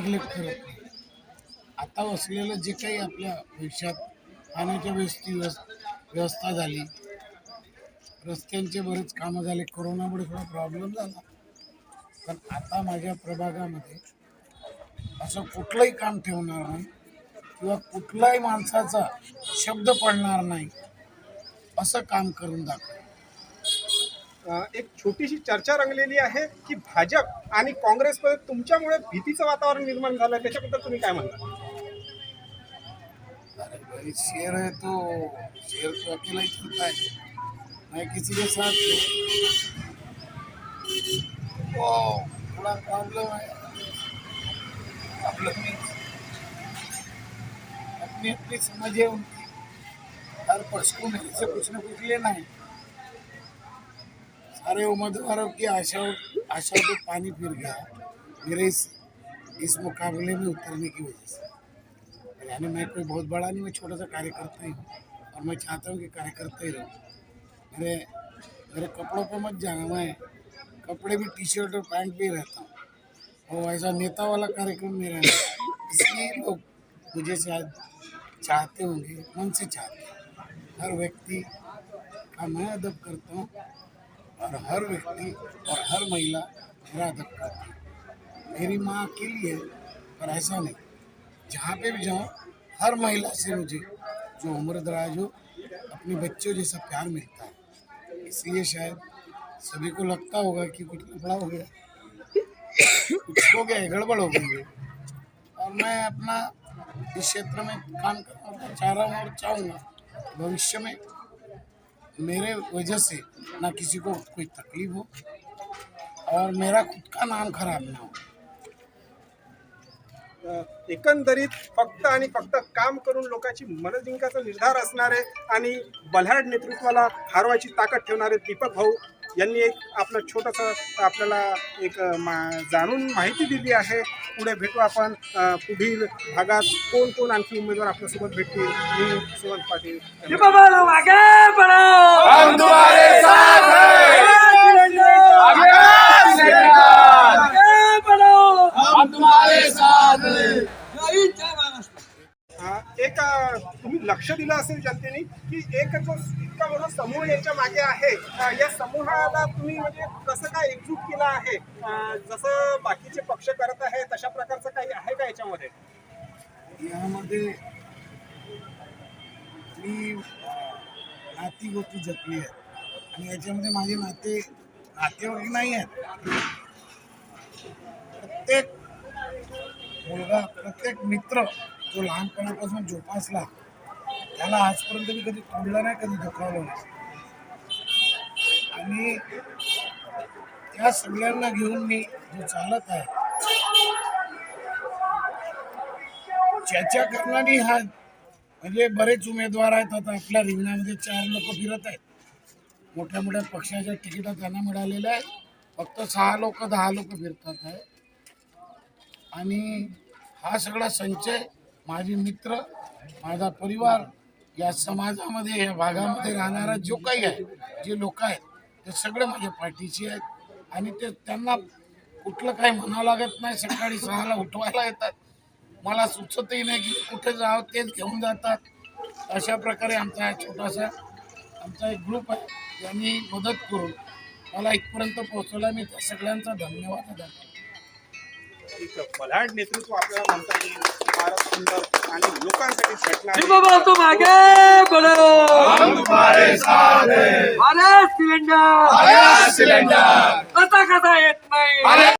Neglect करत नाही. आता असलेलं जे काही आपल्या भविष्यात पाण्याच्या व्यवस्था झाली, रस्त्यांचे बरेच कामं झाले, कोरोनामुळे थोडा प्रॉब्लेम झाला, पण आता माझ्या प्रभागामध्ये असं कुठलंही काम ठेवणार नाही किंवा कुठल्याही माणसाचा शब्द पडणार नाही असं काम करून दाखव. एक छोटीशी चर्चा रंगलेली आहे की भाजप आणि काँग्रेसमध्ये तुमच्यामुळे भीतीचं वातावरण निर्माण झालं, त्याच्याबद्दल तुम्ही काय म्हणता? अरे भाई, शेर है तो शेर तो अकेला ही चलता है, मैं किसी के साथ वो थोड़ा प्रॉब्लम है. प्रॉब्लम मीन्स अपनी अपनी समझ है उनकी, हर पक्ष को मेरे से कुछ न कुछ लेना है. सारे उम्मीदवारों की आशा पे पानी फिर गया मेरे इस मुकाबले में उतरने की वजह से. यानी मैं कोई बहुत बड़ा नहीं, मैं छोटा सा कार्यकर्ता ही हूँ और मैं चाहता हूँ कि कार्यकर्ता ही रहूँ. मेरे कपड़ों पे मत जाना, मैं कपड़े भी टी शर्ट और पैंट पे ही रहता हूँ, और ऐसा नेता वाला कार्यक्रम नहीं रहना. इसलिए लोग मुझे शायद चाहते होंगे, मन से चाहते हैं. हर व्यक्ति का मैं अदब करता हूँ और हर व्यक्ति और हर महिला मेरा अदब करती है. मेरी माँ अकेली है, पर ऐसा नहीं, जहाँ पे भी जाऊँ हर महिला से मुझे जो उम्र दराज हो अपने बच्चों जैसा प्यार मिलता है. इसलिए शायद सभी को लगता होगा कि कुछ लफड़ा हो गया, कुछ हो गया, गड़बड़ हो गई है, और मैं अपना इस क्षेत्र में काम करना चाह रहा हूँ और चाहूँगा भविष्य में मेरे वजह से ना किसी को कोई तकलीफ हो और मेरा खुद का नाम खराब ना हो. एकंदरीत फक्त आणि फक्त काम करून लोकांची मन जिंकायचा निर्धार असणारे आणि बलाढ्य नेतृत्वाला हरवायची ताकद ठेवणारे दीपक भाऊ यांनी एक आपलं छोटंसं आपल्याला एक जाणून माहिती दिली आहे. पुढे भेटू आपण पुढील भागात कोण कोण आणखी उमेदवार आपल्यासोबत भेटतील. मी सुमंत पाटील. एक तुम्ही लक्ष दिलं असेल जनतेने की एक जो इतका मोठा समूह याच्या मागे आहे, या समूहाला तुम्ही म्हणजे कसं काय एकजूट केला आहे? जसं बाकीचे पक्ष करत आहे तशा प्रकारचं काही आहे का याच्यामध्ये? यामध्ये मी नाती गोष्टी जपली आहेत आणि याच्यामध्ये माझे नातेवाईक नाही आहेत. प्रत्येक मुलगा, प्रत्येक मित्र जो लहानपणापासून जोपासला त्याला आजपर्यंत मी कधी तोडलं नाही, कधी दुखावलं नाही. आणि त्या सगळ्यांना घेऊन मी जो चालत आहे, ज्याच्या कारणाने हा म्हणजे बरेच उमेदवार आहेत. आता आपल्या रिंगणामध्ये 4 लोक फिरत आहेत. मोठ्या मोठ्या पक्षाच्या तिकिटा त्यांना मिळालेल्या आहेत. फक्त 6 लोक 10 लोक फिरतात आहे. आणि हा सगळा संचय माझे मित्र, माझा परिवार, या समाजामध्ये, या भागामध्ये राहणारा जो काही आहे, जे लोक आहेत ते सगळे माझ्या पाठीशी आहेत. आणि त्यांना कुठलं काही म्हणावं लागत नाही. सकाळी 6ला उठवायला येतात, मला सुचतही नाही की कुठे जावं, तेच घेऊन जातात. अशा प्रकारे आमचा हा छोटासा एक ग्रुप आहे, ज्यांनी मदत करून मला इथपर्यंत पोहोचवला. मी त्या सगळ्यांचा धन्यवाद देतो. एक बलाढ्य नेतृत्व आपल्याला म्हणता येईल, फारच सुंदर आणि लोकांसाठी झटणारे. सिलेंडर कसा येत नाही.